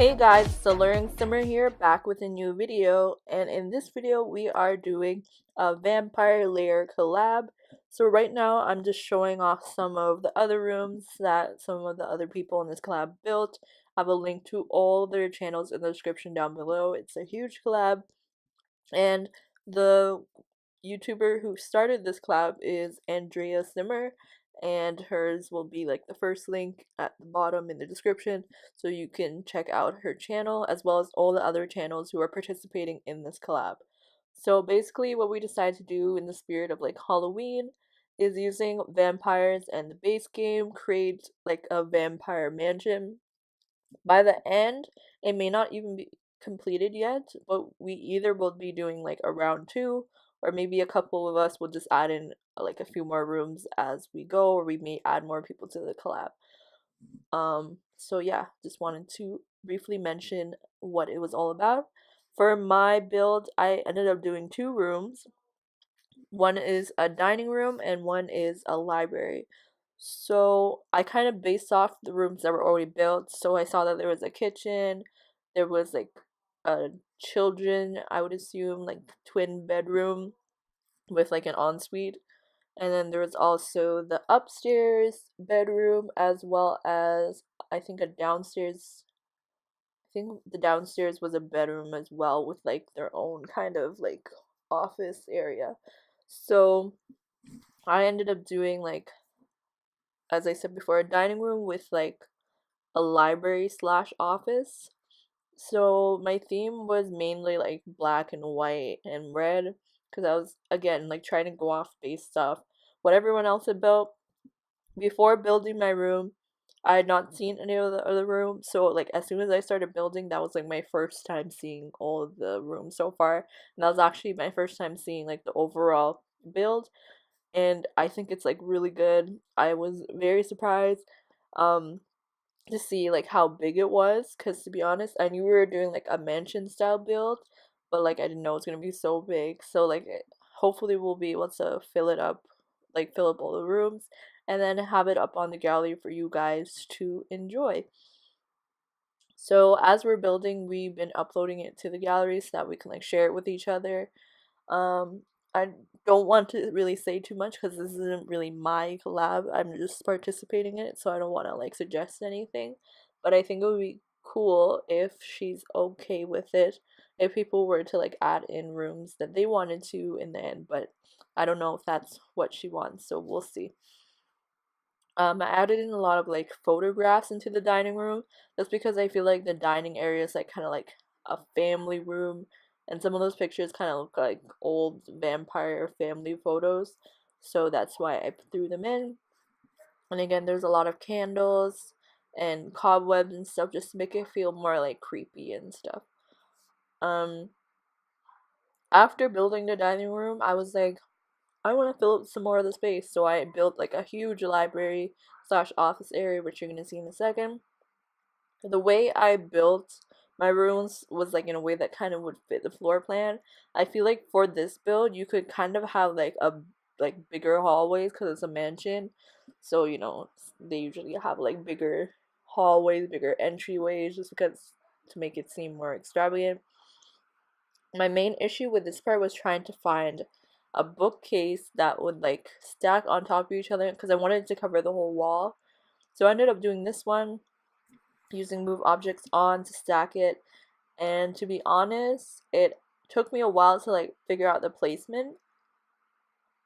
Hey guys, it's AlluringSimmer here, back with a new video, and in this video we are doing a vampire lair collab. So right now I'm just showing off some of the other rooms that some of the other people in this collab built. I have a link to all their channels in the description down below. It's a huge collab, and the YouTuber who started this collab is Andrea Simmer, and hers will be like the first link at the bottom in the description, so you can check out her channel as well as all the other channels who are participating in this collab. So basically what we decided to do in the spirit of like Halloween is using vampires and the base game create like a vampire mansion. By the end, it may not even be completed yet, but we either will be doing like a round two, or maybe a couple of us will just add in like a few more rooms as we go, or we may add more people to the collab. So yeah, just wanted to briefly mention what it was all about. For my build, I ended up doing two rooms. One is a dining room and one is a library. So I kind of based off the rooms that were already built. So I saw that there was a kitchen, there was like a children, I would assume, like twin bedroom with like an ensuite. And then there was also the upstairs bedroom as well as I think a downstairs. I think the downstairs was a bedroom as well with like their own kind of like office area. So I ended up doing like, as I said before, a dining room with like a library slash office. So my theme was mainly like black and white and red because I was again like trying to go off base stuff what everyone else had built. Before building my room, I had not seen any of the other rooms, so like as soon as I started building, that was like my first time seeing all of the rooms so far, and that was actually my first time seeing like the overall build, and I think it's like really good. I was very surprised um to see like how big it was, because to be honest, I knew we were doing like a mansion style build, but like I didn't know it was gonna be so big. So like hopefully we'll be able to fill it up, like fill up all the rooms, and then have it up on the gallery for you guys to enjoy. So as we're building, we've been uploading it to the gallery so that we can like share it with each other. um, I don't want to really say too much because this isn't really my collab. I'm just participating in it, so I don't want to like suggest anything. But I think it would be cool if she's okay with it, if people were to like add in rooms that they wanted to in the end. But I don't know if that's what she wants, so we'll see. I added in a lot of like photographs into the dining room just because I feel like the dining area is like kind of like a family room, and some of those pictures kind of look like old vampire family photos, so that's why I threw them in. And again, there's a lot of candles and cobwebs and stuff just to make it feel more like creepy and stuff. Um, After building the dining room, I was like, I want to fill up some more of the space, so I built like a huge library slash office area, which you're gonna see in a second. The way I built my rooms was like in a way that kind of would fit the floor plan. I feel like for this build, you could kind of have like a like bigger hallways because it's a mansion, so you know they usually have like bigger hallways, bigger entryways, just because to make it seem more extravagant. My main issue with this part was trying to find a bookcase that would like stack on top of each other because I wanted to cover the whole wall. So I ended up doing this one using move objects on to stack it, and to be honest, it took me a while to like figure out the placement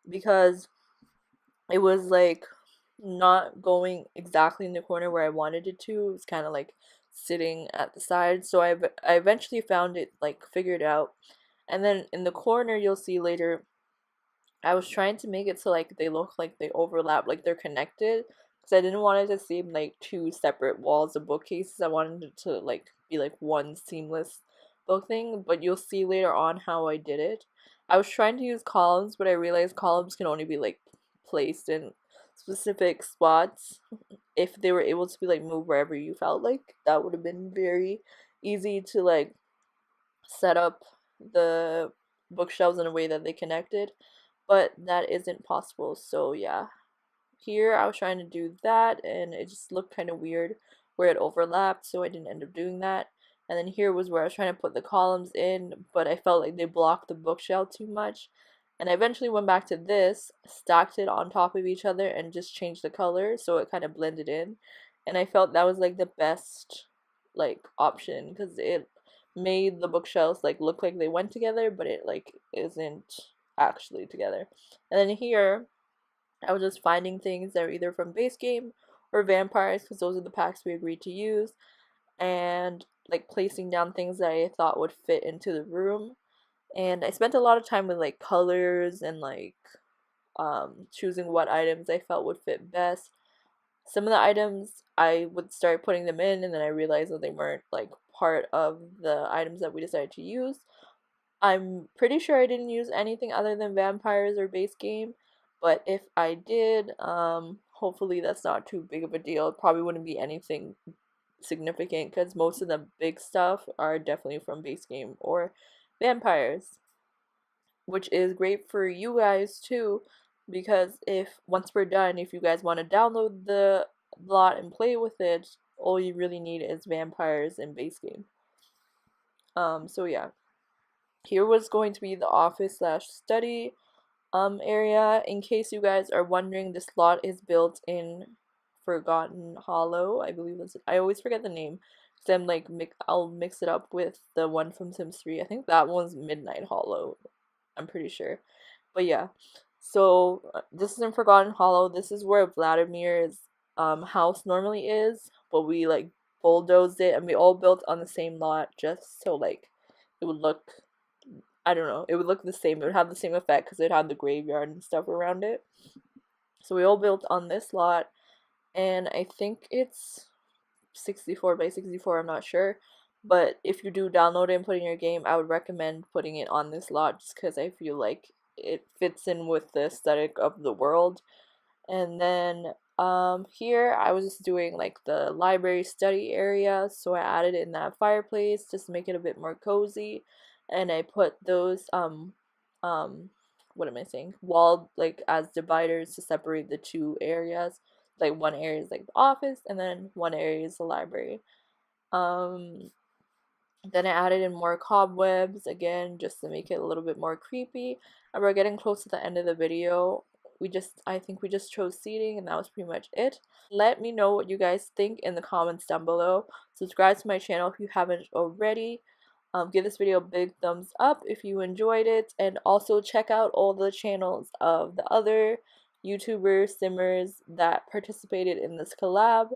because it was like not going exactly in the corner where I wanted it to. It was kind of like sitting at the side. So I eventually found it, like figured out. And then in the corner you'll see later, I was trying to make it so like they look like they overlap, like they're connected, because I didn't want it to seem like two separate walls of bookcases. I wanted it to like be like one seamless book thing, but you'll see later on how I did it. I was trying to use columns, but I realized columns can only be like placed in specific spots. If they were able to be like moved wherever you felt like, that would have been very easy to like set up the bookshelves in a way that they connected, but that isn't possible. So yeah, here I was trying to do that and it just looked kind of weird where it overlapped, so I didn't end up doing that. and then here was where I was trying to put the columns in, but I felt like they blocked the bookshelf too much. And I eventually went back to this, stacked it on top of each other, and just changed the color so it kind of blended in. And I felt that was like the best like option because it made the bookshelves like look like they went together, but it like isn't actually together. And then here I was just finding things that are either from base game or vampires because those are the packs we agreed to use, and like placing down things that I thought would fit into the room. And I spent a lot of time with like colors and like choosing what items I felt would fit best. Some of the items I would start putting them in, and then I realized that they weren't like part of the items that we decided to use. I'm pretty sure I didn't use anything other than vampires or base game, but if I did, hopefully that's not too big of a deal. It probably wouldn't be anything significant because most of the big stuff are definitely from base game or vampires, which is great for you guys too, because if once we're done, if you guys want to download the lot and play with it, all you really need is vampires and base game. So yeah, here was going to be the office slash study area. In case you guys are wondering, this lot is built in Forgotten Hollow. I believe that's it. I always forget the name because I'm like I'll mix it up with the one from Sims 3. I think that one's Midnight Hollow. I'm pretty sure. But yeah. So this is in Forgotten Hollow. This is where Vladimir's house normally is, but we like bulldozed it and we all built on the same lot just so like it would look, I don't know, it would look the same. It would have the same effect because it had the graveyard and stuff around it. So we all built on this lot, and I think it's 64 by 64, I'm not sure. But if you do download it and put it in your game, I would recommend putting it on this lot just because I feel like it fits in with the aesthetic of the world. And then here I was just doing like the library study area, so I added in that fireplace just to make it a bit more cozy, and I put those um what am I saying, wall like as dividers to separate the two areas. Like one area is like the office and then one area is the library. um then I added in more cobwebs again just to make it a little bit more creepy. And we're getting close to the end of the video. I think we just chose seating and that was pretty much it. Let me know what you guys think in the comments down below. Subscribe to my channel if you haven't already. Give this video a big thumbs up if you enjoyed it, and also check out all the channels of the other YouTubers, simmers that participated in this collab.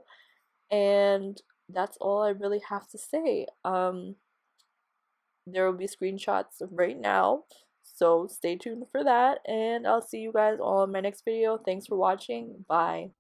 And that's all I really have to say. There will be screenshots right now, so stay tuned for that, and I'll see you guys all in my next video. Thanks for watching. Bye.